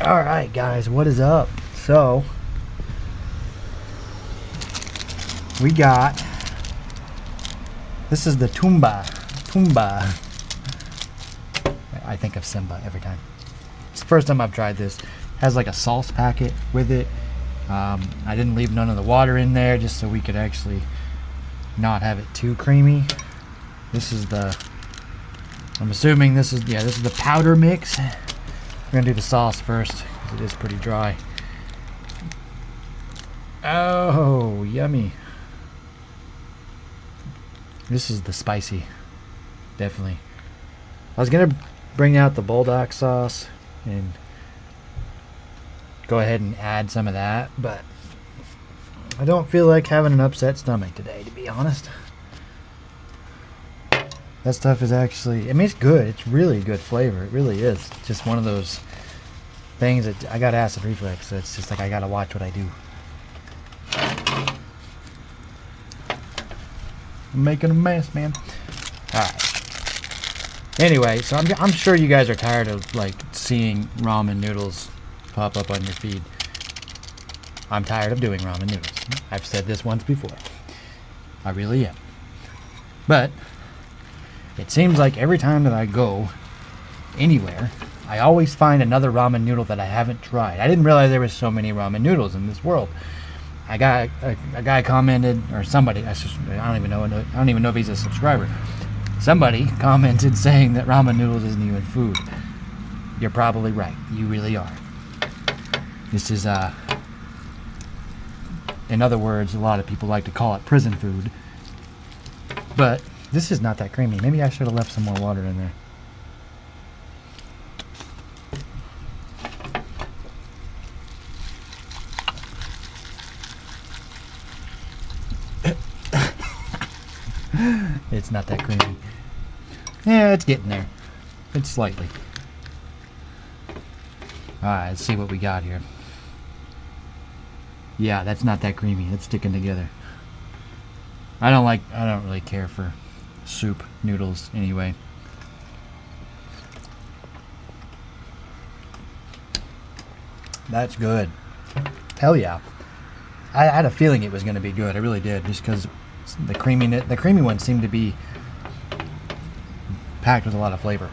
Alright guys, what is up? So we got, this is the Toomba. I think of Simba every time. It's the first time I've tried this. It has like a sauce packet with it. I didn't leave none of the water in there just so we could actually not have it too creamy. This is the, I'm assuming this is, yeah, this is the powder mix. We're gonna do the sauce first because it is pretty dry. Oh, yummy. This is the spicy, definitely. I was gonna bring out the bulldog sauce and go ahead and add some of that, but I don't feel like having an upset stomach today, to be honest. That stuff is actually, I mean, it's good. It's really good flavor. It really is. Just one of those things that I got acid reflux, so it's just like I gotta watch what I do. I'm making a mess, man. Alright. Anyway, so I'm sure you guys are tired of like seeing ramen noodles pop up on your feed. I'm tired of doing ramen noodles. I've said this once before. I really am. But it seems like every time that I go anywhere, I always find another ramen noodle that I haven't tried. I didn't realize there was so many ramen noodles in this world. I got a guy commented, or somebody, I don't even know if he's a subscriber. Somebody commented saying that ramen noodles isn't even food. You're probably right. You really are. This is, in other words, a lot of people like to call it prison food. But this is not that creamy. Maybe I should have left some more water in there. It's not that creamy. Yeah, it's getting there. It's slightly. Alright, let's see what we got here. Yeah, that's not that creamy. It's sticking together. I don't really care for soup noodles anyway. That's good. Hell yeah. I had a feeling it was going to be good. I really did, just because the creamy ones seem to be packed with a lot of flavor.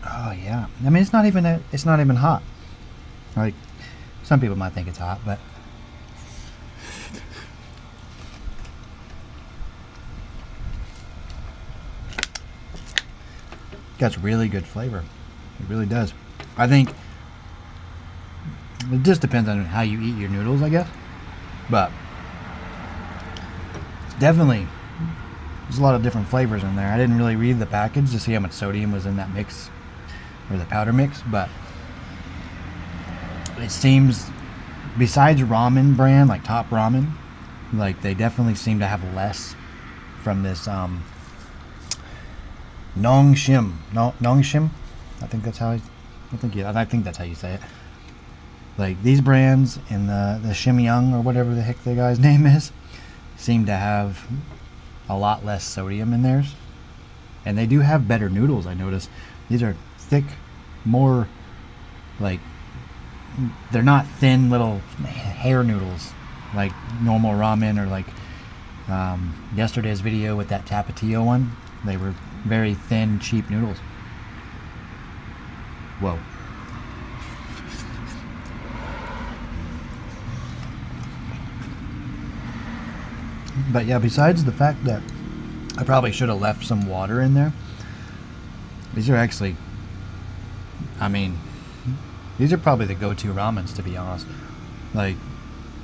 Oh yeah. I mean, it's not even hot. Like some people might think it's hot, but it got really good flavor. It really does. I think it just depends on how you eat your noodles, I guess. But definitely, there's a lot of different flavors in there. I didn't really read the package to see how much sodium was in that mix, or the powder mix, but it seems, besides ramen brand, like Top Ramen, like they definitely seem to have less from this Nongshim. I think that's how I think that's how you say it. Like these brands and the Shimyung or whatever the heck the guy's name is seem to have a lot less sodium in theirs, and they do have better noodles. I noticed these are thick, more like, they're not thin little hair noodles like normal ramen, or like yesterday's video with that Tapatio one. They were very thin, cheap noodles. Whoa. But yeah, besides the fact that I probably should have left some water in there, these are actually, I mean, these are probably the go-to ramens, to be honest. Like,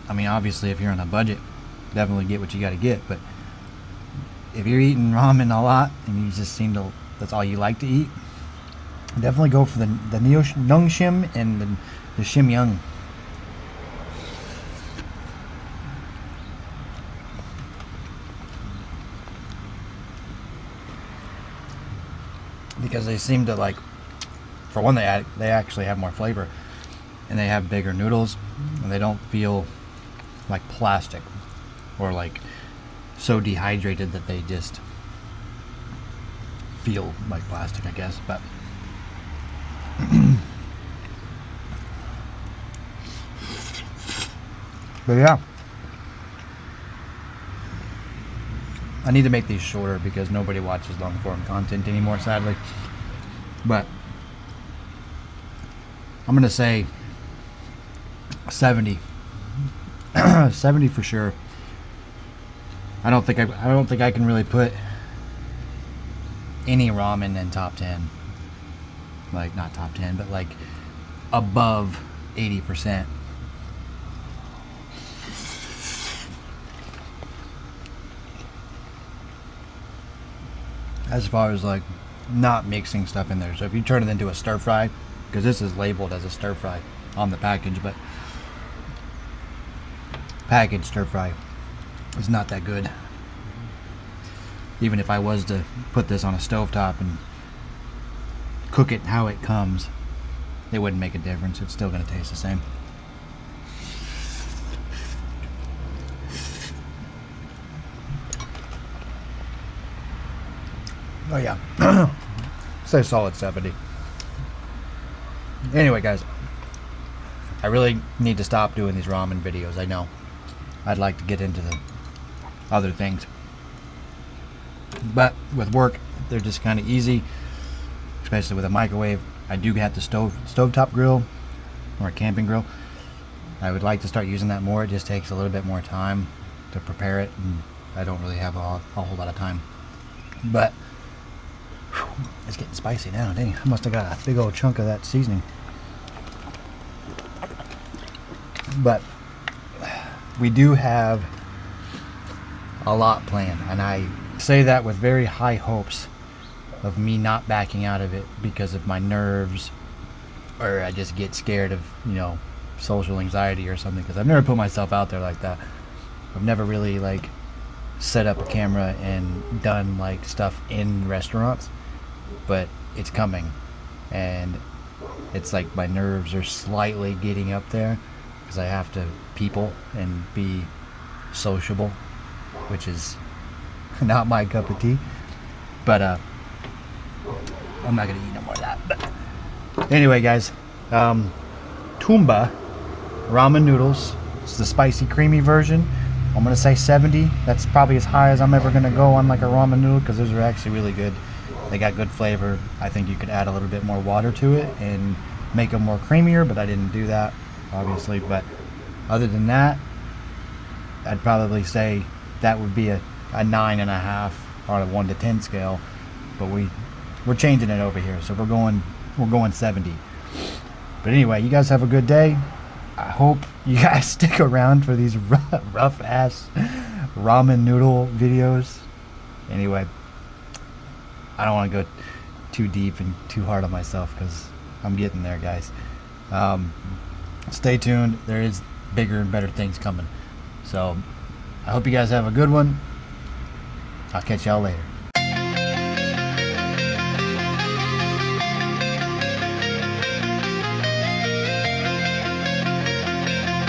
I mean, obviously if you're on a budget, definitely get what you got to get, but if you're eating ramen a lot and you just seem to, that's all you like to eat, definitely go for the Nongshim and the Shimyung. Because they seem to, like, for one, they actually have more flavor, and they have bigger noodles, and they don't feel like plastic or like so dehydrated that they just feel like plastic, I guess, but but yeah, I need to make these shorter because nobody watches long form content anymore, sadly. But I'm gonna say 70. 70 for sure. I don't think I can really put any ramen in top 10. Like, not top 10, but like above 80%. As far as like not mixing stuff in there. So if you turn it into a stir fry, because this is labeled as a stir fry on the package, but packaged stir fry is not that good. Even if I was to put this on a stovetop and cook it how it comes, it wouldn't make a difference. It's still going to taste the same. Oh yeah. Say solid 70. Anyway, guys, I really need to stop doing these ramen videos. I know I'd like to get into the other things, but with work they're just kind of easy, especially with a microwave. I do have the stovetop grill, or a camping grill. I would like to start using that more. It just takes a little bit more time to prepare it, and I don't really have a whole lot of time. But it's getting spicy now. Dang, I must have got a big old chunk of that seasoning. But we do have a lot planned, and I say that with very high hopes of me not backing out of it because of my nerves, or I just get scared of, social anxiety or something, because I've never put myself out there like that. I've never really like set up a camera and done like stuff in restaurants, but it's coming, and it's like my nerves are slightly getting up there because I have to people and be sociable, which is not my cup of tea. But I'm not gonna eat no more of that. But anyway, guys, Toomba ramen noodles. It's the spicy, creamy version. I'm gonna say 70. That's probably as high as I'm ever gonna go on like a ramen noodle, because those are actually really good. They got good flavor. I think you could add a little bit more water to it and make them more creamier, but I didn't do that, obviously. But other than that, I'd probably say that would be a 9.5 on a 1 to 10 scale. But we're changing it over here, so we're going 70. But anyway, you guys have a good day. I hope you guys stick around for these rough ass ramen noodle videos. Anyway, I don't want to go too deep and too hard on myself, because I'm getting there, guys. Stay tuned. There is bigger and better things coming. So I hope you guys have a good one. I'll catch y'all later.